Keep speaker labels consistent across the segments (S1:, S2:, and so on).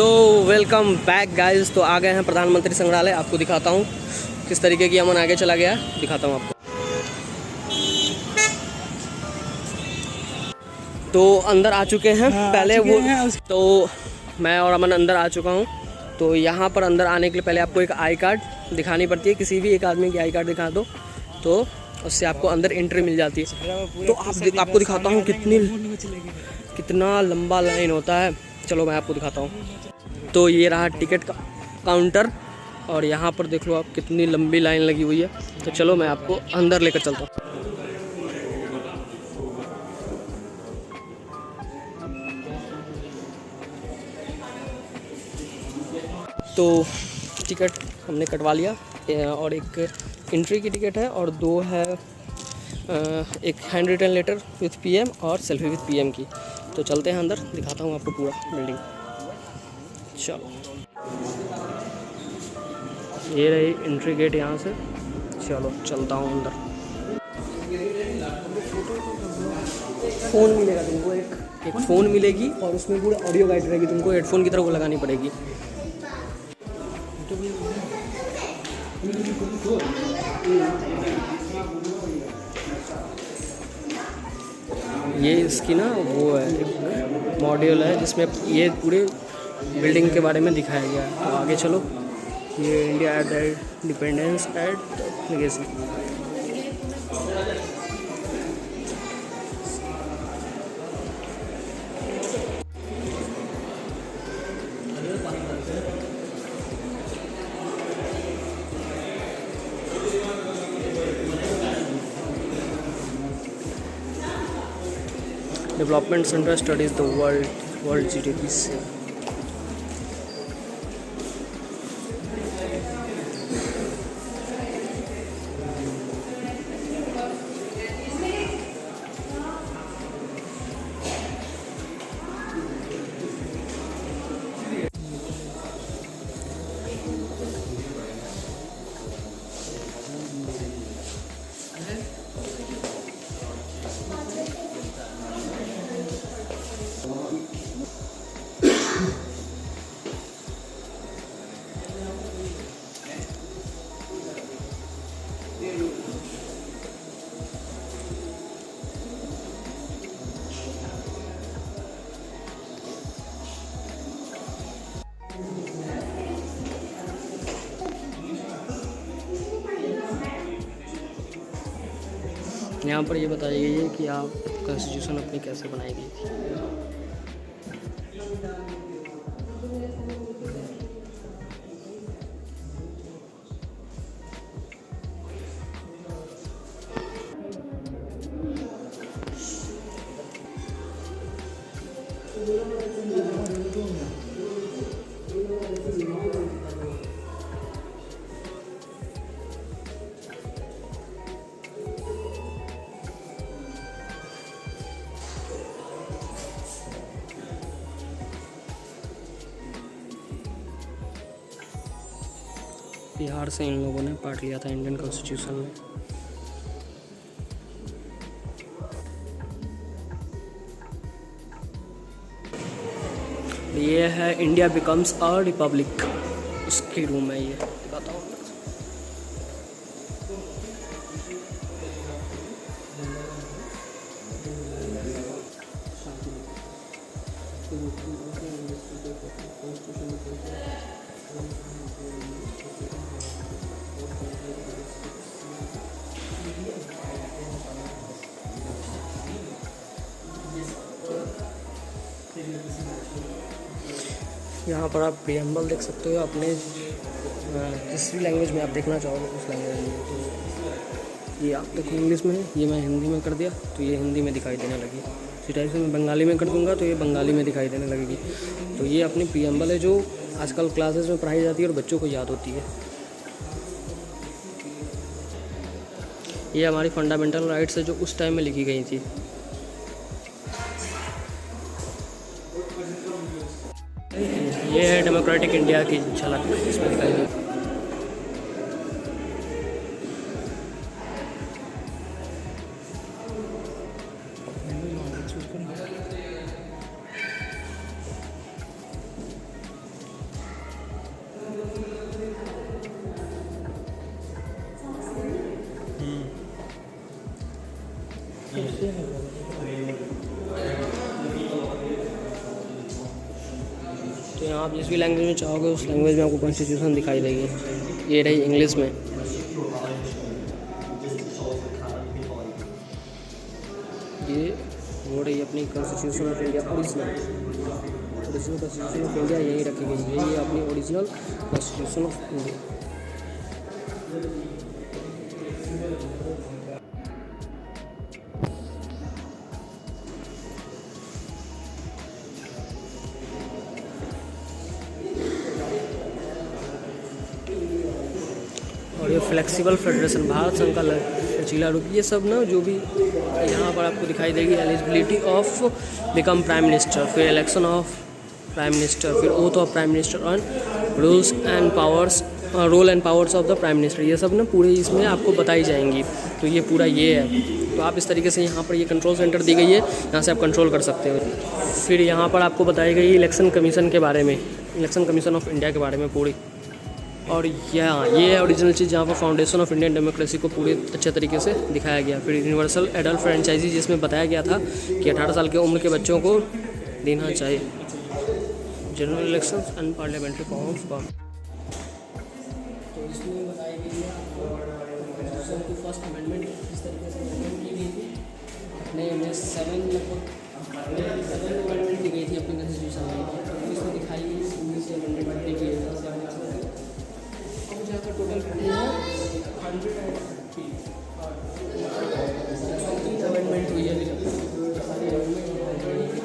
S1: तो welcome back guys. तो आ गए हैं प्रधानमंत्री संग्रहालय। आपको दिखाता हूँ किस तरीके की अमन आगे चला गया, दिखाता हूँ आपको। तो अंदर आ चुके हैं पहले वो तो मैं और अमन अंदर आ चुका हूँ। तो यहाँ पर अंदर आने के लिए पहले आपको एक आई कार्ड दिखानी पड़ती है। किसी भी एक आदमी की आई कार्ड दिखा दो तो उससे आपको अंदर एंट्री मिल जाती है। तो आपको दिखाता हूँ कितना लंबा लाइन होता है। चलो मैं आपको दिखाता हूँ। तो ये रहा टिकट का काउंटर और यहाँ पर देख लो आप कितनी लंबी लाइन लगी हुई है। तो चलो मैं आपको अंदर लेकर चलता हूँ। तो टिकट हमने कटवा लिया और एक एंट्री की टिकट है और दो है एक hand written letter with PM और सेल्फी विथ पीएम की। तो चलते हैं अंदर, दिखाता हूँ आपको पूरा बिल्डिंग। चलो ये रही एंट्री गेट यहाँ से। चलो चलता हूँ अंदर। फ़ोन मिलेगा तुमको, एक फ़ोन मिलेगी और उसमें पूरा ऑडियो गाइड रहेगी। तुमको हेडफोन की तरह वो लगानी पड़ेगी। ये इसकी ना वो है एक मॉड्यूल है जिसमें ये पूरे बिल्डिंग के बारे में दिखाया गया है। तो आगे चलो। ये India at the independence at legacy. Development Center studies the world GDP से। यहाँ पर ये बताया गया है कि आप कॉन्स्टिट्यूशन अपनी कैसे बनाई गई थी। बिहार से इन लोगों ने पार्ट लिया था इंडियन कॉन्स्टिट्यूशन में। ये है इंडिया बिकम्स अ रिपब्लिक, उसकी रूम है ये, बताओ। यहाँ पर आप प्रीएम्बल देख सकते हो अपने जिस भी लैंग्वेज में आप देखना चाहोगे उस लैंग्वेज में। तो ये आप देखो इंग्लिश में है, ये मैं हिंदी में कर दिया तो ये हिंदी में दिखाई देने लगी। इसी टाइप से मैं बंगाली में कर दूंगा तो ये बंगाली में दिखाई देने लगेगी। तो ये अपनी प्रीएम्बल है जो आजकल क्लासेस में पढ़ाई जाती है और बच्चों को याद होती है। ये हमारी फंडामेंटल राइट्स है जो उस टाइम में लिखी गई थी। ये है डेमोक्रेटिक इंडिया की झलक इसमें दिखाई दी। तो यहाँ आप जिस भी लैंग्वेज में चाहोगे उस लैंग्वेज में आपको कॉन्स्टिट्यूशन दिखाई देगी। ये रही इंग्लिश में। ये हो रही अपनी constitution of India original constitution of India यही रखी गई है। ये अपनी ओरिजिनल कॉन्स्टिट्यूशन ऑफ इंडिया। और ये फ्लेक्सिबल फेडरेशन, भारत संघ का लचीला रूप, ये सब ना जो भी यहाँ पर आपको दिखाई देगी। Eligibility of become prime minister, फिर इलेक्शन ऑफ प्राइम मिनिस्टर, फिर oath of prime minister on rules and powers, role and powers of the prime minister, ये सब ना पूरे इसमें आपको बताई जाएंगी। तो ये पूरा ये है। तो आप इस तरीके से यहाँ पर ये कंट्रोल सेंटर दी गई है, यहाँ से आप कंट्रोल कर सकते हो। फिर यहाँ पर आपको बताई गई इलेक्शन कमीशन के बारे में, इलेक्शन कमीशन ऑफ इंडिया के बारे में पूरी। और यहाँ ये है ओरिजिनल चीज़, जहाँ पर फाउंडेशन ऑफ इंडियन डेमोक्रेसी को पूरे अच्छे तरीके से दिखाया गया। फिर यूनिवर्सल एडल्ट फ्रेंचाइजी, जिसमें बताया गया था कि 18 साल की उम्र के बच्चों को देना चाहिए। General elections and parliamentary forms का, तो इसमें बताई गई है कॉन्स्टिट्यूशन की फर्स्ट अमेंडमेंट इस तरीके से अमेंडमेंट की गई थी। अपने में 7 अमेंडमेंट दी गई थी अपनी कॉन्स्टिट्यूशन में। इसमें दिखाई गई 19 अमेंडमेंट दी गई है। टोटल अमेंडमेंट हुई है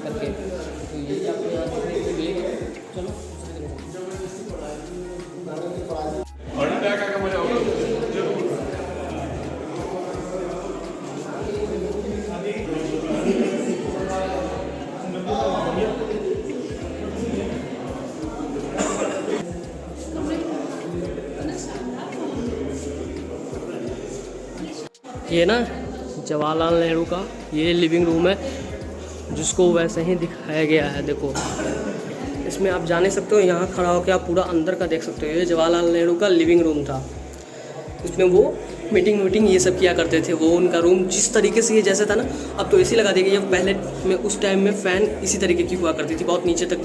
S1: करके। तो यही आपको यहाँ देखने को मिलेगा। चलो ये ना जवाहरलाल नेहरू का ये लिविंग रूम है, जिसको वैसे ही दिखाया गया है। देखो इसमें आप जा नहीं सकते हो, यहाँ खड़ा होकर आप पूरा अंदर का देख सकते हो। ये जवाहरलाल नेहरू का लिविंग रूम था। इसमें वो मीटिंग ये सब किया करते थे। वो उनका रूम जिस तरीके से ये जैसे था ना, अब तो एसी लगा दी गई है। पहले में उस टाइम में फ़ैन इसी तरीके की हुआ करती थी, बहुत नीचे तक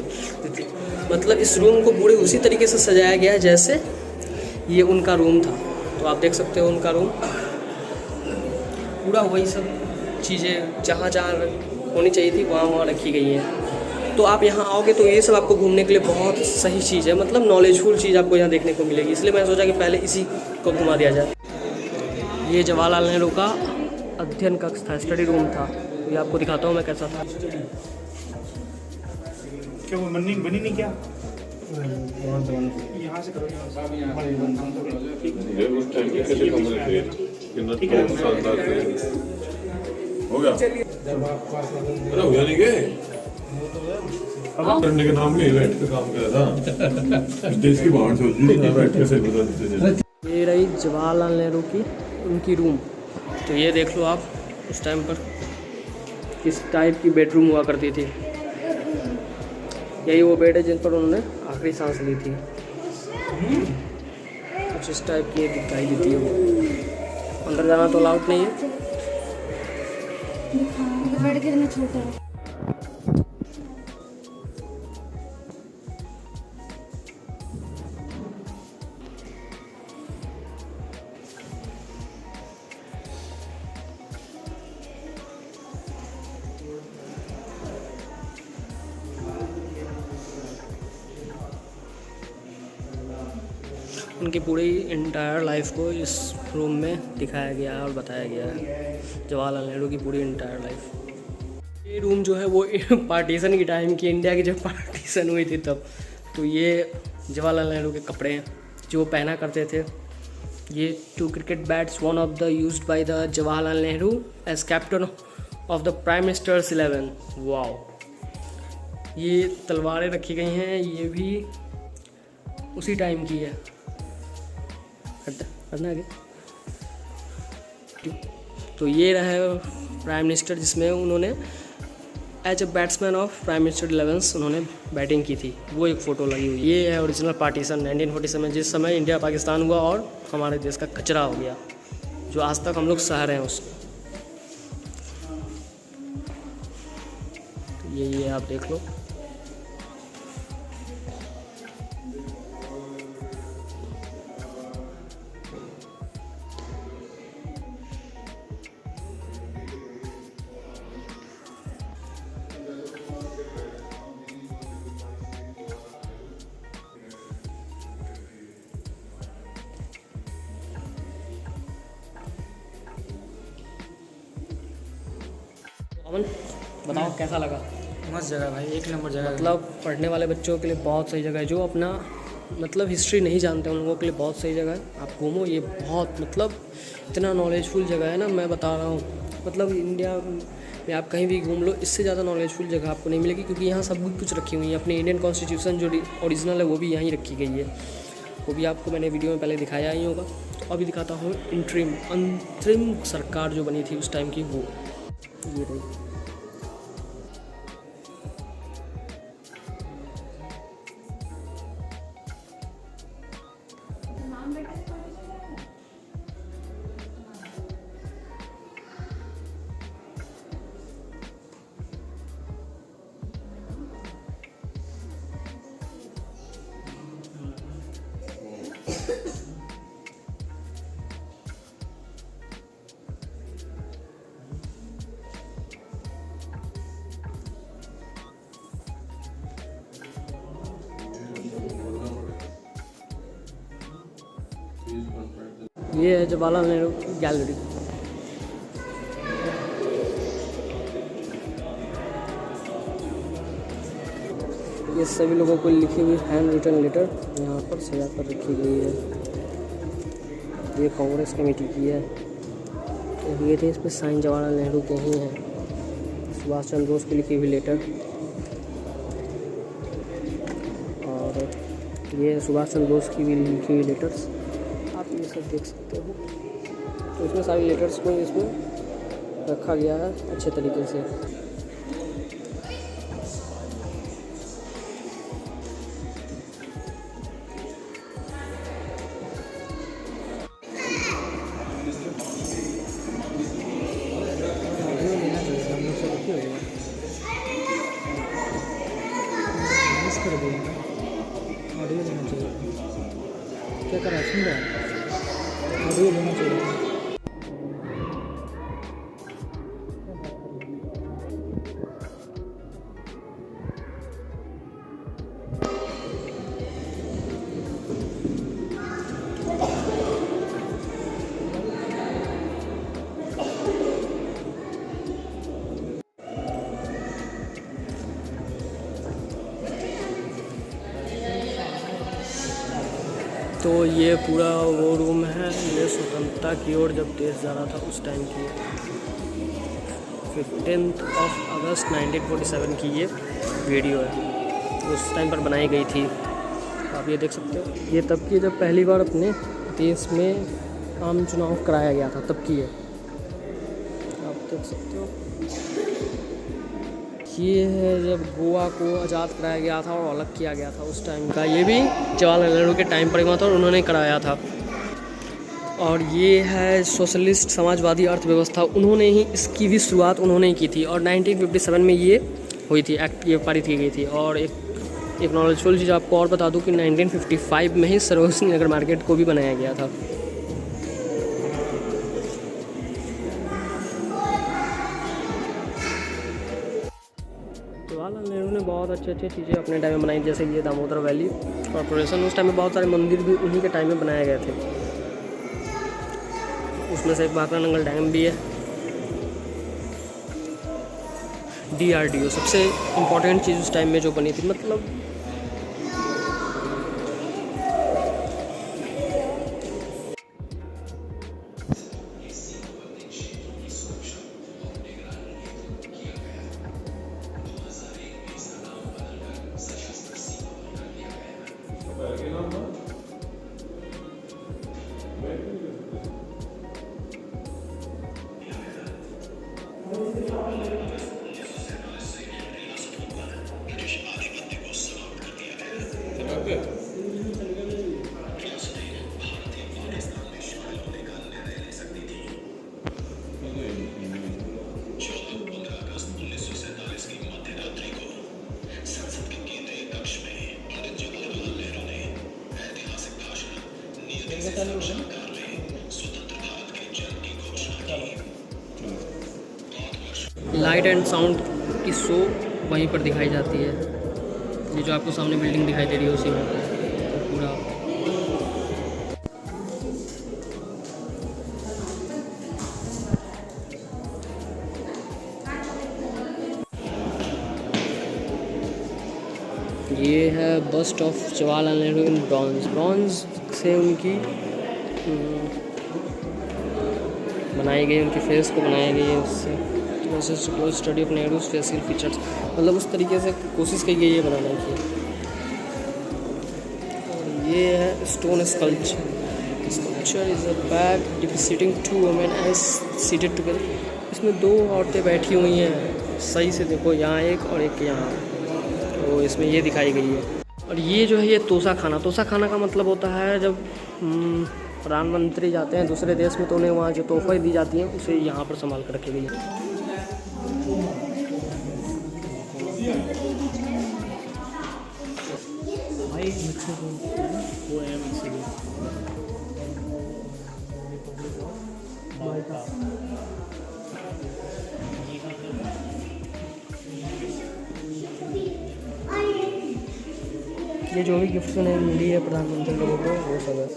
S1: थी। मतलब इस रूम को पूरे उसी तरीके से सजाया गया है जैसे ये उनका रूम था। तो आप देख सकते हो उनका रूम पूरा वही सब चीज़ें जहाँ होनी चाहिए थी वहाँ रखी गई हैं। तो आप यहाँ आओगे तो ये सब आपको घूमने के लिए बहुत सही चीज़ है। मतलब नॉलेजफुल चीज़ आपको यहाँ देखने को मिलेगी। इसलिए मैं सोचा कि पहले इसी को घुमा दिया जाए। ये जवाहरलाल नेहरू का अध्ययन कक्ष था, स्टडी रूम था। ये आपको दिखाता हूँ मैं कैसा था।
S2: क्या वो बनी नहीं क्या? यहाँ से करो,
S3: उस टाइम के कैसे कमरे थे कितना तो शानदार थे। हो गया अरे हो नहीं गए करने के नाम में इवेंट पे काम कर रहा था। देश की बाहर सोची बैठ के सही बता देते।
S1: ये रही जवाहरलाल नेहरू की उनकी रूम। तो ये देख लो आप उस टाइम पर किस टाइप की बेडरूम हुआ करती थी। यही वो बेड है जिन पर उन्होंने आखिरी सांस ली थी। कुछ इस टाइप की दिखाई देती है। वो अंदर जाना तो अलाउड नहीं है।
S4: बेड कितना छोटा है।
S1: उनकी पूरी इंटायर लाइफ को इस रूम में दिखाया गया है और बताया गया है। जवाहरलाल नेहरू की पूरी इंटायर लाइफ। ये रूम जो है वो पार्टीशन की टाइम की, इंडिया की जब पार्टीशन हुई थी तब। तो ये जवाहरलाल नेहरू के कपड़े हैं जो वो पहना करते थे। ये 2 cricket bats, one of the used by the Jawaharlal Nehru as captain of the prime ministers 11। Wow. ये तलवारें रखी गई हैं, ये भी उसी टाइम की है। करना आगे। तो ये रहा प्राइम मिनिस्टर, जिसमें उन्होंने as a batsman of prime minister 11 उन्होंने बैटिंग की थी। वो एक फ़ोटो लगी हुई। ये है ओरिजिनल पार्टीशन 1947, जिस समय इंडिया पाकिस्तान हुआ और हमारे देश का कचरा हो गया, जो आज तक हम लोग सह रहे हैं उसको। ये आप देख लो। अमन बताओ कैसा लगा?
S5: मस्त जगह भाई, एक नंबर जगह।
S1: मतलब पढ़ने वाले बच्चों के लिए बहुत सही जगह है, जो अपना मतलब हिस्ट्री नहीं जानते उन लोगों के लिए बहुत सही जगह है। आप घूमो, ये बहुत मतलब इतना नॉलेजफुल जगह है ना, मैं बता रहा हूँ। मतलब इंडिया में आप कहीं भी घूम लो, इससे ज़्यादा नॉलेजफुल जगह आपको नहीं मिलेगी, क्योंकि यहाँ सब कुछ रखी हुई है। अपनी इंडियन कॉन्स्टिट्यूशन जो ओरिजिनल है वो भी यहीं रखी गई है। वो भी आपको मैंने वीडियो में पहले दिखाया ही होगा। तो अभी दिखाता हूँ अंतरिम सरकार जो बनी थी उस टाइम की, वो ये रही। ये है जवाहरलाल नेहरू की गैलरी। ये सभी लोगों को लिखी हुई हैंड रिटन लेटर यहाँ पर सजा कर रखी गई है। ये कांग्रेस कमेटी की है। ये थे, इस पर साइन जवाहरलाल नेहरू के ही हैं। सुभाष चंद्र बोस की लिखी हुई लेटर, और ये सुभाष चंद्र बोस की भी लिखी हुई लेटर्स, आप ये सब देख सकते हो। तो इसमें सारी लेटर्स को इसमें रखा गया है अच्छे तरीके से।
S5: ऑडियो लेना चाहिए, क्या कर रहा है? सुन रहा है? ऑडियो लेना चाहिए।
S1: तो ये पूरा वो रूम है। ये स्वतंत्रता की ओर जब देश जा रहा था उस टाइम की 15 अगस्त 1947 की ये वीडियो है, उस टाइम पर बनाई गई थी। आप ये देख सकते हो। ये तब की जब पहली बार अपने देश में आम चुनाव कराया गया था, तब की है। आप देख सकते हो। ये है जब गोवा को आज़ाद कराया गया था और अलग किया गया था उस टाइम का। ये भी जवाहरलाल नेहरू के टाइम पर हुआ था और उन्होंने कराया था। और ये है सोशलिस्ट समाजवादी अर्थव्यवस्था, उन्होंने ही इसकी भी शुरुआत उन्होंने ही की थी। और 1957 में ये हुई थी, एक्ट ये पारित की गई थी। और एक नॉलेजफुल चीज़ आपको और बता दूं कि 1955 में ही सरोजनी नगर मार्केट को भी बनाया गया था। जवाहरलाल नेहरू ने बहुत अच्छी चीज़ें अपने टाइम में बनाई, जैसे ये दामोदर वैली कॉर्पोरेशन। उस टाइम में बहुत सारे मंदिर भी उन्हीं के टाइम में बनाए गए थे। उसमें से एक भाखड़ा नंगल डैम भी है। DRDO सबसे इम्पोर्टेंट चीज़ उस टाइम में जो बनी थी, मतलब लाइट एंड साउंड की शो वहीं पर दिखाई जाती है। ये जो आपको सामने बिल्डिंग दिखाई दे रही है उसी में तो पूरा ये है bust of Jawaharlal Nehru in bronze से उनकी बनाई गई, उनके फेस को बनाया गई है उससे study of Nehru facial features, मतलब उस तरीके से कोशिश की गई है बनाने की। और ये है stone sculpture is a bag depicting two women as seated together. इसमें दो औरतें बैठी हुई हैं, सही से देखो, यहाँ एक और एक यहाँ, तो इसमें ये दिखाई गई है। और ये जो है ये तोसा खाना का मतलब होता है जब प्रधानमंत्री जाते हैं दूसरे देश में तो उन्हें वहाँ जो तोहफे दी जाती हैं उसे यहाँ पर संभाल कर रखी गई है। ये जो भी गिफ्ट उन्हें मिली है प्रधानमंत्री लोगों को वो सब है।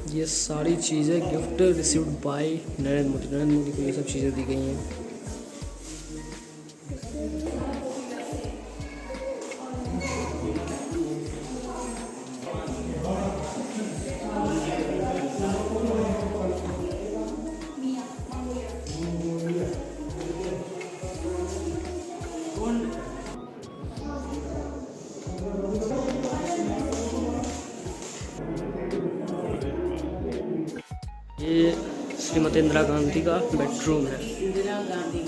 S1: ये सारी चीज़ें gift received by Narendra Modi को ये सब चीज़ें दी गई हैं। ये श्रीमती इंदिरा गांधी का बेडरूम है।
S4: इंदिरा गांधी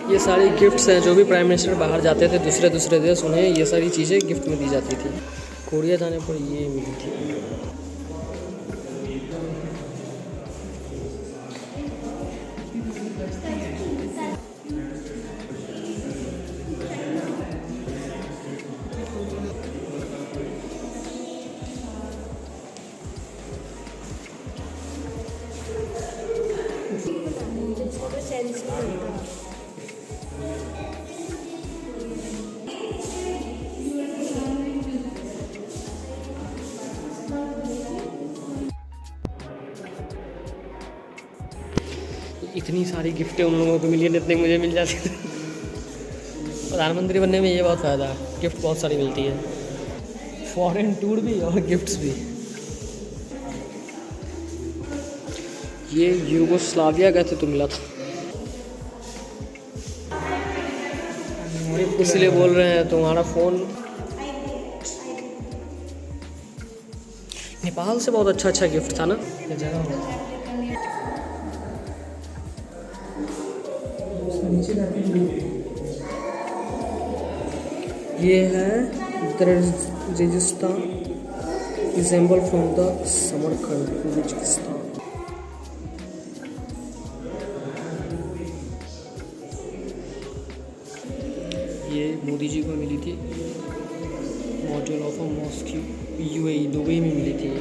S1: ये सारी गिफ्ट्स हैं जो भी प्राइम मिनिस्टर बाहर जाते थे दूसरे देश, उन्हें ये सारी चीज़ें गिफ्ट में दी जाती थी। कोरिया जाने पर ये मिली थी। इतनी सारी गिफ्टें उन लोगों को मिली है, इतने मुझे मिल जाती थी। प्रधानमंत्री बनने में ये बहुत फ़ायदा है, गिफ्ट बहुत सारी मिलती है, फॉरेन टूर भी और गिफ्ट्स भी। ये यूगोस्लाविया गए थे तो मिला था, इसलिए बोल रहे हैं तुम्हारा फ़ोन। नेपाल से बहुत अच्छा गिफ्ट था ना ये जगह। ये है Tajikistan, example from the Samarkand Tajikistan. ये मोदी जी को मिली थी, model of Moscow UAE Dubai में मिली थी।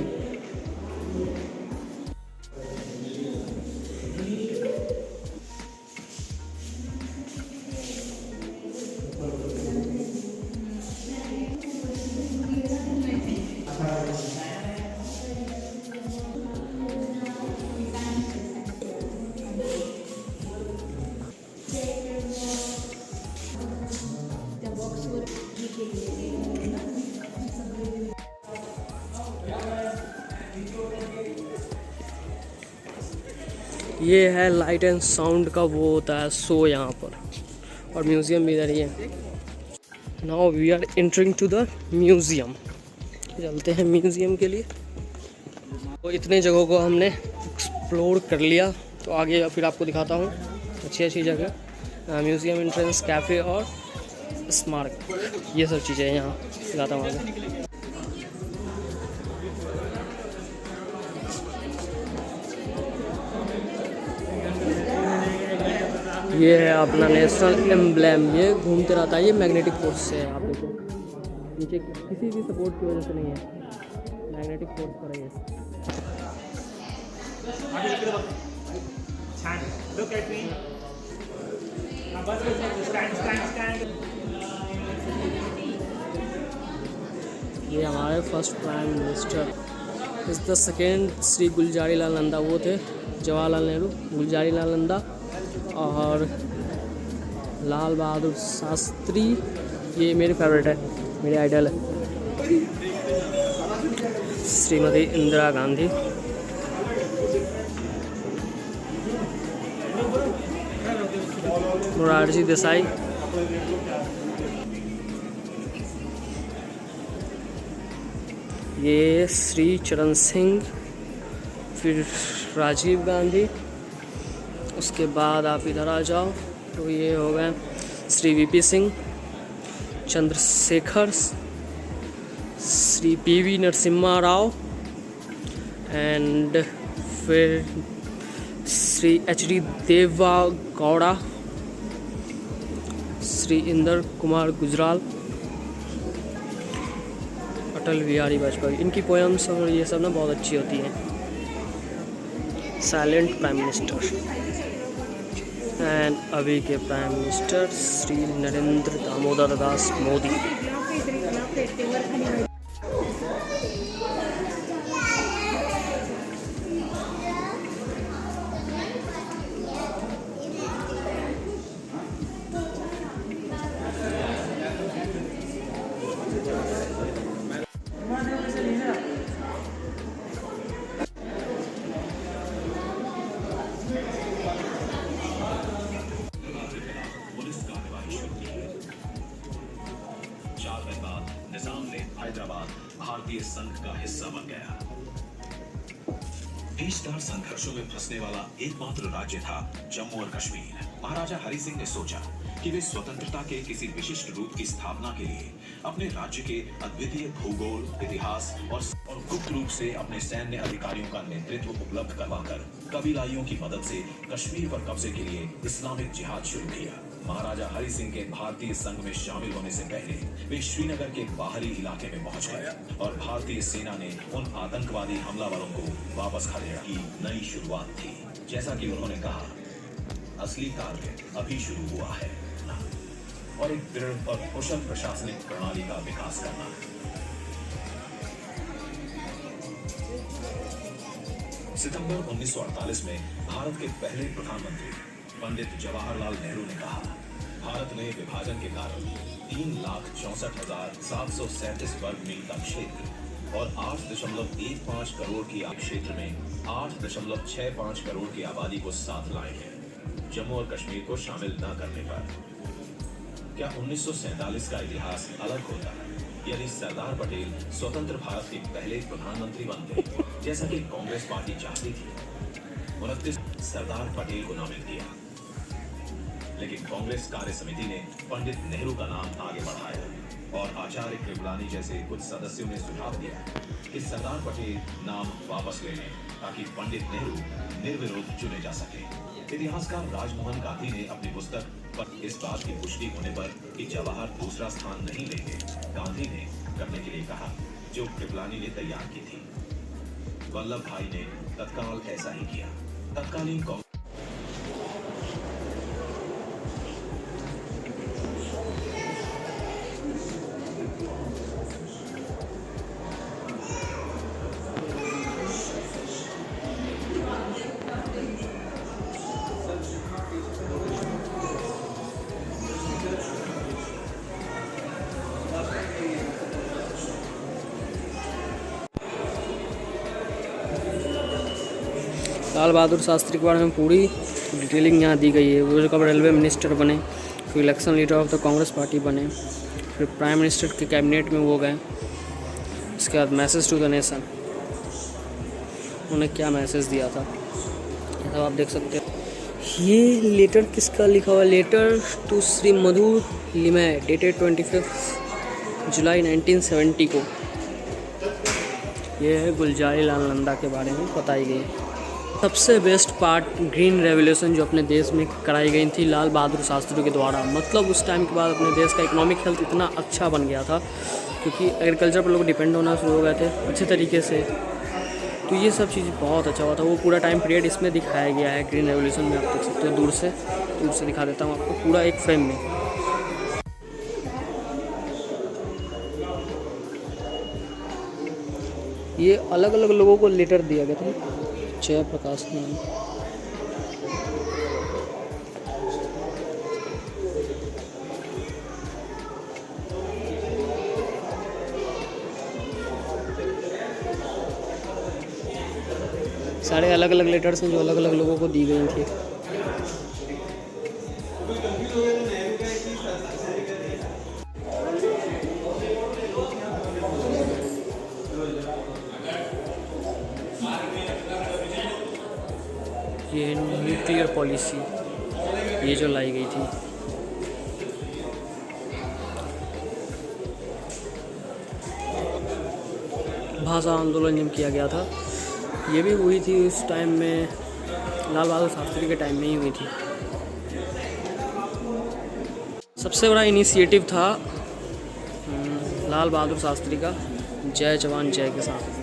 S1: ये है लाइट एंड साउंड का वो होता है शो यहाँ पर, और म्यूज़ियम भी इधर ही है। Now we are entering to the museum. चलते हैं म्यूज़ियम के लिए। तो इतने जगहों को हमने एक्सप्लोर कर लिया, तो आगे फिर आपको दिखाता हूँ अच्छी अच्छी जगह। म्यूज़ियम एंट्रेंस, कैफ़े और स्मारक, ये सब चीज़ें यहाँ दिखाता हूँ आगे। ये है अपना नेशनल एम्ब्लेम, ये घूमते रहता है, ये मैग्नेटिक फोर्स से है। आप देखो नीचे किसी भी सपोर्ट की वजह से नहीं है, मैग्नेटिक फोर्स पर है ये।
S2: Look at me. Stand.
S1: ये हमारे फर्स्ट प्राइम मिनिस्टर इस द सेकेंड श्री गुलजारी लाल नंदा, वो थे जवाहरलाल नेहरू, गुलजारी लाल नंदा और लाल बहादुर शास्त्री। ये मेरे फेवरेट है, मेरे आइडल है। श्रीमती इंदिरा गांधी, मोरारजी देसाई, ये श्री चरण सिंह, फिर राजीव गांधी। उसके बाद आप इधर आ जाओ तो ये हो गए Shri VP Singh, Chandrashekhar, Shri PV Narasimha Rao and फिर श्री एच.डी. देवा गौड़ा, श्री इंदर कुमार गुजराल, अटल बिहारी वाजपेयी। इनकी पोएम्स और ये सब ना बहुत अच्छी होती हैं। साइलेंट प्राइम मिनिस्टर एंड अभी के प्राइम मिनिस्टर श्री नरेंद्र दामोदर दास मोदी।
S6: हैदराबाद भारतीय संघ का हिस्सा बन गया। पेचदार संघर्षों में फंसने वाला एकमात्र राज्य था जम्मू और कश्मीर। महाराजा हरि सिंह ने सोचा कि वे स्वतंत्रता के किसी विशिष्ट रूप की स्थापना के लिए अपने राज्य के अद्वितीय भूगोल, इतिहास और गुप्त रूप से अपने सैन्य अधिकारियों का नेतृत्व उपलब्ध करवाकर कबीलाइयों की मदद से कश्मीर पर कब्जे के लिए इस्लामिक जिहाद शुरू किया। महाराजा हरि सिंह के भारतीय संघ में शामिल होने से पहले वे श्रीनगर के बाहरी इलाके में पहुंच गए और भारतीय सेना ने उन आतंकवादी हमलावरों को वापस खदेड़ा की नई शुरुआत थी। जैसा कि उन्होंने कहा, असली कार्य अभी शुरू हुआ है और एक दृढ़ और कुशल प्रशासनिक प्रणाली का विकास करना। सितंबर 1948 में भारत के पहले प्रधानमंत्री पंडित जवाहरलाल नेहरू ने कहा, भारत में विभाजन के कारण 3,64,737 वर्ग मील का क्षेत्र और 8.15 करोड़ की क्षेत्र में 8.65 करोड़ की आबादी को साथ लाए हैं। जम्मू और कश्मीर को शामिल न करने पर क्या 1947 का इतिहास अलग होता यदि सरदार पटेल स्वतंत्र भारत के पहले प्रधानमंत्री बनते, जैसा कि कांग्रेस पार्टी चाहती थी। 29 सरदार पटेल को नामित किया, लेकिन कांग्रेस कार्य समिति ने पंडित नेहरू का नाम आगे बढ़ाया और आचार्य कृपलानी जैसे कुछ सदस्यों ने सुझाव दिया कि सरदार पटेल नाम वापस ले लें ताकि पंडित नेहरू निर्विरोध चुने जा सके। इतिहासकार राजमोहन गांधी ने अपनी पुस्तक पर इस बात की पुष्टि होने पर कि जवाहर दूसरा स्थान नहीं लेंगे, गांधी ने करने के लिए कहा जो कृपलानी ने तैयार की थी। वल्लभ भाई ने तत्काल ऐसा ही किया। तत्कालीन
S1: लाल बहादुर शास्त्री के बारे में पूरी डिटेलिंग यहाँ दी गई है। वो कब रेलवे मिनिस्टर बने, फिर election leader of the Congress party बने, फिर प्राइम मिनिस्टर के कैबिनेट में वो गए। इसके बाद मैसेज टू द नेशन, उन्होंने क्या मैसेज दिया था ये सब आप देख सकते हैं। ये लेटर किसका लिखा हुआ है? Letter to Shri Madhu Limaye dated 25 July 1970 को। ये है गुलजारी लाल नंदा के बारे में बताई गई। सबसे बेस्ट पार्ट ग्रीन रेवोल्यूशन जो अपने देश में कराई गई थी लाल बहादुर शास्त्री के द्वारा। मतलब उस टाइम के बाद अपने देश का इकोनॉमिक हेल्थ इतना अच्छा बन गया था क्योंकि एग्रीकल्चर पर लोग डिपेंड होना शुरू हो गए थे अच्छे तरीके से। तो ये सब चीज़ बहुत अच्छा हुआ था। वो पूरा टाइम पीरियड इसमें दिखाया गया है ग्रीन रेवोल्यूशन में। आप देख सकते हो दूर से दिखा देता हूँ आपको पूरा एक फ्रेम में। ये अलग अलग लोगों को लेटर दिया गया था। जयप्रकाश नाम, सारे अलग अलग लेटर्स हैं जो अलग अलग लोगों को दी गई थी। ये न्यूक्लियर पॉलिसी ये जो लाई गई थी। भाषा आंदोलन जब किया गया था ये भी हुई थी उस टाइम में, लाल बहादुर शास्त्री के टाइम में ही हुई थी। सबसे बड़ा इनिशिएटिव था लाल बहादुर शास्त्री का जय जवान जय किसान।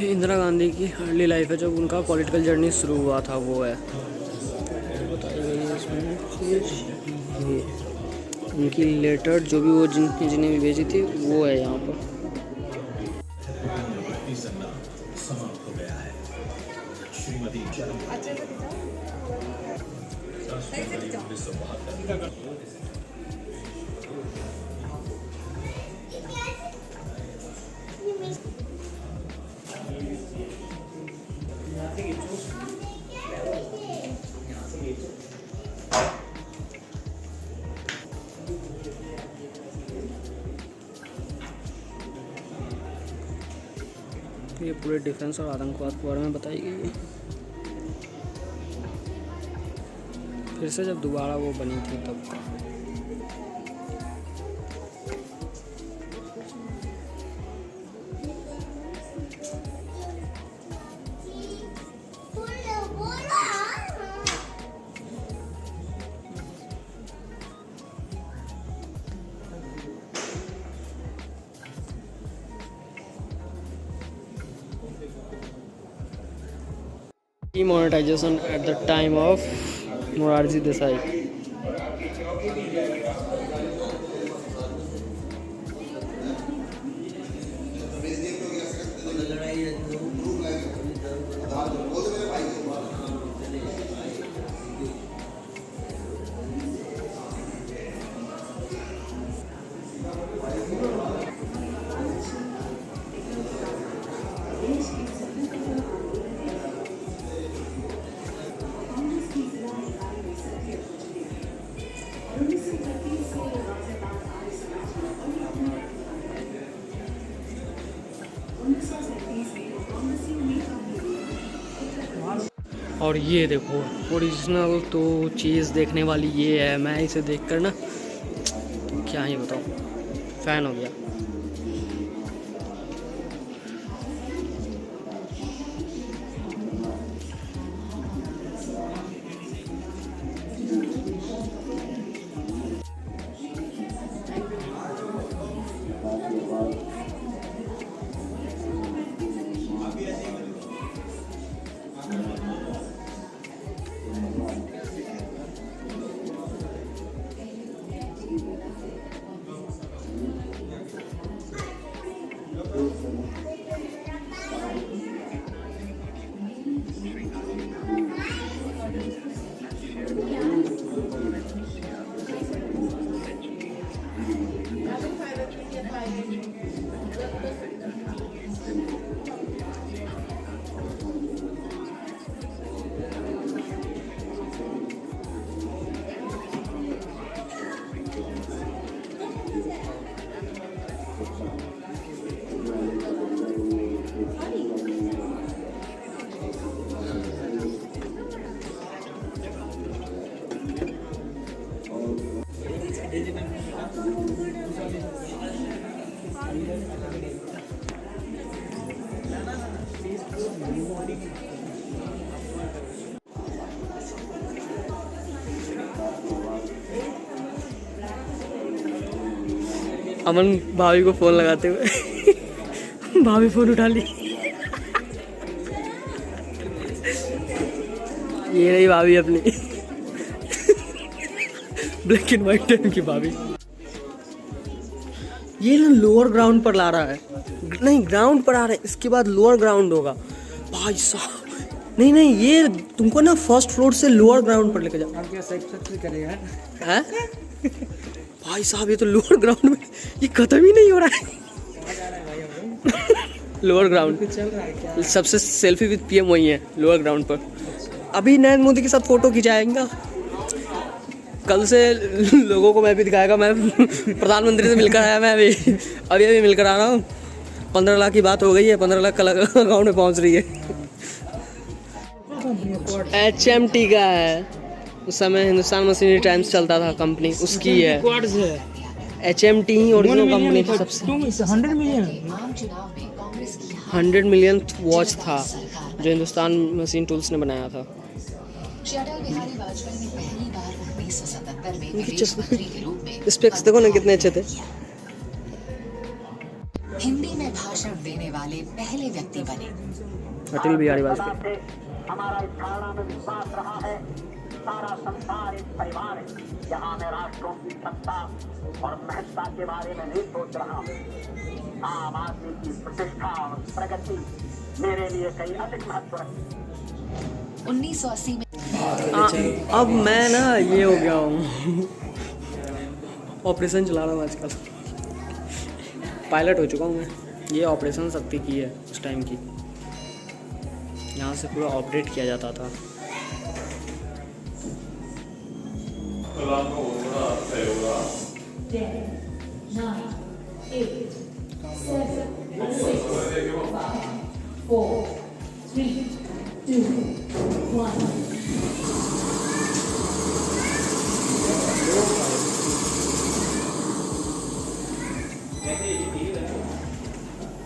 S1: इंदिरा गांधी की अर्ली लाइफ है जब उनका पॉलिटिकल जर्नी शुरू हुआ था वो है बताई गई है इसमें। ये उनकी लेटर जो भी वो जिन्हें भी भेजी थी वो है यहाँ पर। ये पूरे डिफेंस और आतंकवाद के बारे में बताई गई है। फिर से जब दोबारा वो बनी थी तब demonetization at the time of Morarji Desai. और ये देखो ओरिजिनल तो चीज़ देखने वाली ये है। मैं इसे देखकर ना क्या ही बताऊँ, फ़ैन हो गया। अमन भाभी को फ़ोन लगाते हुए भाभी फ़ोन उठा ली। ये रही भाभी अपनी ब्लैक एंड वाइट टाइम की भाभी। ये ना लोअर ग्राउंड पर ला रहा है, नहीं ग्राउंड पर आ रहा है, इसके बाद लोअर ग्राउंड होगा भाई साहब। नहीं नहीं, ये तुमको ना फर्स्ट फ्लोर से लोअर ग्राउंड पर लेके जाओ।
S5: अब क्या सक्सेस करेगा
S1: हैं भाई साहब, ये तो लोअर ग्राउंड में, ये खत्म ही नहीं हो रहा है। लोअर ग्राउंड
S5: चल रहा है क्या?
S1: सबसे सेल्फी विद पीएम वही है लोअर ग्राउंड पर। अभी नरेंद्र मोदी के साथ फोटो खिंचाएगा, कल से लोगों को मैं भी दिखाएगा। मैं प्रधानमंत्री से मिलकर आया, मैं अभी मिलकर आ रहा हूँ। 15 लाख की बात हो गई है, 15 लाख कल अकाउंट में पहुँच रही है। HMT का है, उस समय हिंदुस्तान मशीनरी टाइम्स चलता था कंपनी, उसकी है। HMT ओरिजिनल कंपनी सबसे
S5: 100 मिलियन
S1: 100 मिलियन वॉच था जो हिंदुस्तान मशीन टूल्स ने बनाया था।
S7: अटल बिहारी वाजपेयी ने पहली बार 1977 में विदेश मंत्री के रूप में
S1: स्पेक्स देखो ना कितने अच्छे थे।
S7: हिंदी में भाषण देने वाले पहले व्यक्ति बने।
S1: अटल बिहारी वाजपेयी।
S8: हमारा इस धारणा में विश्वास रहा है, सारा संसार एक परिवार है, जहाँ मैं राष्ट्रों की सत्ता और महत्ता के बारे में नहीं सोच रहा हूँ। आम आदमी की प्रतिष्ठा और प्रगति मेरे लिए कई अधिक महत्व रखती है।
S7: 1980 में
S1: अब मैं ना ये हो गया हूँ, ऑपरेशन चला रहा हूँ आजकल, पायलट हो चुका हूँ मैं। ये ऑपरेशन शक्ति की है उस टाइम की, यहाँ से पूरा ऑपरेट किया जाता था।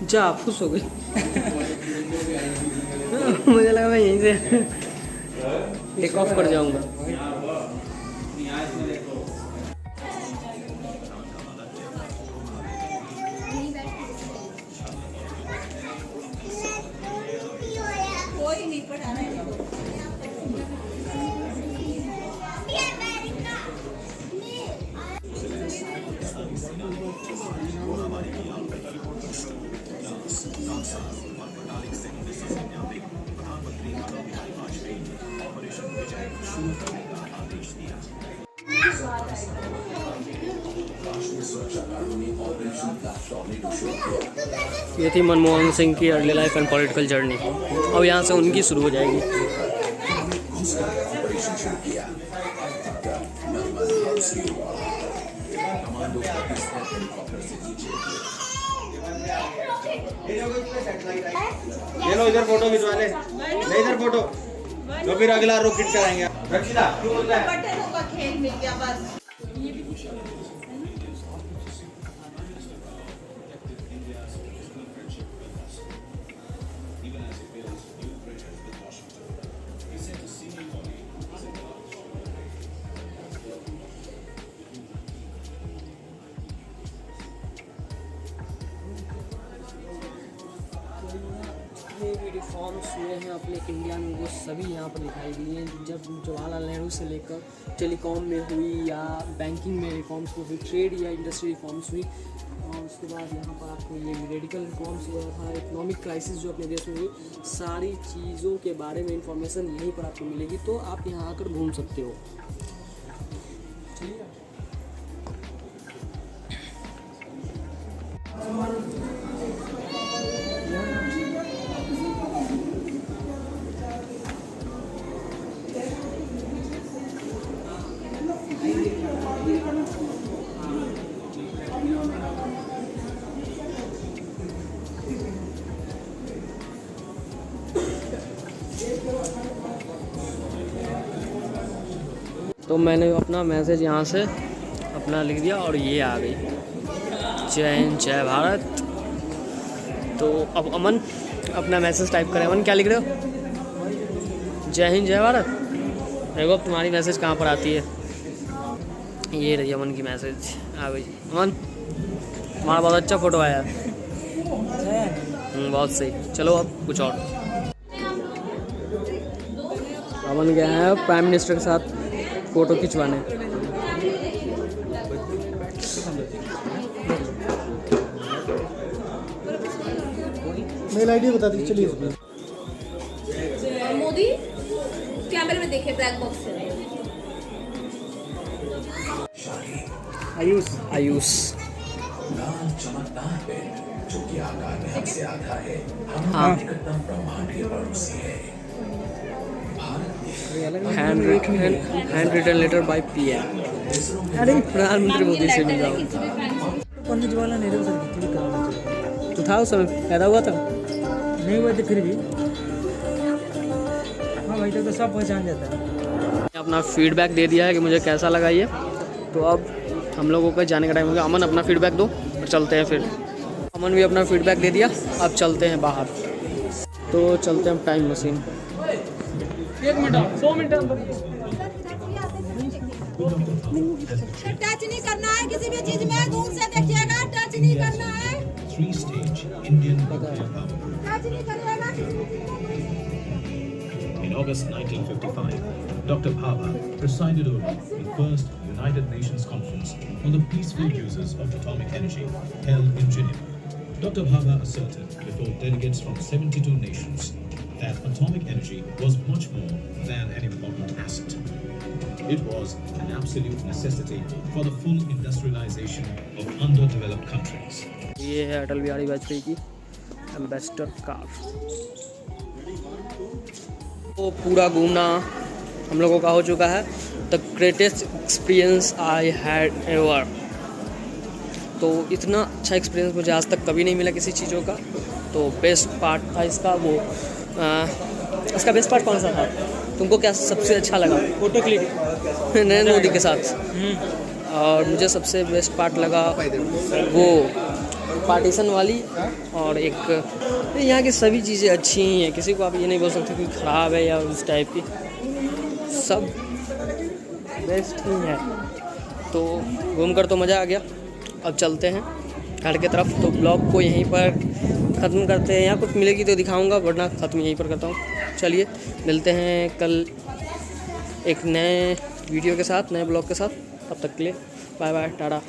S1: जा फुस हो गई। मुझे लगा मैं यहीं से टेक ऑफ कर जाऊंगा। ये थी मनमोहन सिंह की early life and political journey. अब यहाँ से उनकी शुरू हो जाएगी।
S5: ले लो इधर फोटो खिंचवा ले, इधर फोटो
S2: तो फिर अगला रॉकेट चलाएंगे। रक्षिता क्यों बोल रहा है?
S9: बटनों का खेल मिल गया बस।
S1: जितने भी रिफॉर्म्स हुए हैं अपने इंडिया में वो सभी यहाँ पर दिखाई दिए हैं। जब जवाहरलाल नेहरू से लेकर टेलीकॉम में हुई या बैंकिंग में रिफॉर्म्स हुई, ट्रेड या इंडस्ट्री रिफॉर्म्स हुई, और उसके बाद यहाँ पर आपको ये मेडिकल रिफॉर्म्स हुआ था, इकोनॉमिक क्राइसिस जो अपने देश में हुई, सारी चीज़ों के बारे में इंफॉर्मेशन यहीं पर आपको मिलेगी। तो आप यहाँ आकर घूम सकते हो। ठीक है। तो मैंने अपना मैसेज यहाँ से अपना लिख दिया और ये आ गई, जय हिंद जय भारत। तो अब अमन अपना मैसेज टाइप करें। अमन क्या लिख रहे हो? जय हिंद जय भारत। देखो अब तुम्हारी मैसेज कहाँ पर आती है। ये रही अमन की मैसेज आ गई। अमन तुम्हारा बहुत अच्छा फ़ोटो आया। बहुत सही। चलो अब कुछ और। अमन गया है प्राइम मिनिस्टर के साथ फ़ोटो खिंचवाने।
S5: मेल आईडी बता दीजिए। चलिए
S9: मोदी कैमरे में देखे ब्लैक बॉक्स से।
S1: आयुष आयुष
S6: चमकदार है जो कि आकार में हमसे आधा है। हम
S1: हाँ।
S6: निकटतम ब्रह्मांडीय पड़ोसी है।
S1: Hand written letter by PM. अरे प्रधानमंत्री मोदी से मिल रहा हूँ।
S5: पंडित जवाहरलाल नेहरू सर की थोड़ी कराना चाहिए।
S1: तो था उस समय पैदा हुआ था।
S5: नहीं हुए थे फिर भी। हाँ भाई तो सब पहचान जाता है।
S1: अपना फीडबैक दे दिया है कि मुझे कैसा लगा ये। तो अब हम लोगों का जाने का टाइम हो गया। अमन अपना फीडबैक दो और चलते हैं फिर। अमन भी अपना फीडबैक दे दिया। अब चलते हैं बाहर। तो चलते हैं time machine.
S5: 1 minute 100 minute
S9: touch नहीं करना है किसी भी चीज में, दूर से देखिएगा। टच नहीं करना है। टच नहीं करिएगा किसी भी चीज में।
S6: In August 1955, Dr. Bhabha presided over the first United Nations Conference on the peaceful uses of atomic energy held in Geneva. Dr. Bhabha asserted before delegates from 72 nations that atomic energy was much more than an important asset. It was an absolute necessity for the full industrialization of underdeveloped countries.
S1: ये है अटल बिहारी वाजपेयी की ambassador car. तो पूरा घूमना हम लोगों का हो चुका है। The greatest experience I had ever. तो इतना अच्छा एक्सपीरियंस मुझे आज तक कभी नहीं मिला किसी चीज़ों का। तो बेस्ट पार्ट था इसका वो इसका बेस्ट पार्ट कौन सा था? तुमको क्या सबसे अच्छा लगा?
S5: फोटो क्लिक
S1: नरेंद्र मोदी के साथ। और मुझे सबसे बेस्ट पार्ट लगा वो पार्टीशन वाली। और एक यहाँ की सभी चीज़ें अच्छी ही हैं। किसी को आप ये नहीं बोल सकते कि ख़राब है या उस टाइप की, सब बेस्ट ही है। तो घूमकर तो मज़ा आ गया। अब चलते हैं घर की तरफ। तो ब्लॉग को यहीं पर ख़त्म करते हैं। यहाँ कुछ मिलेगी तो दिखाऊंगा, वरना ख़त्म यहीं पर करता हूँ। चलिए मिलते हैं कल एक नए वीडियो के साथ, नए ब्लॉग के साथ। तब तक के लिए बाय बाय, टाटा।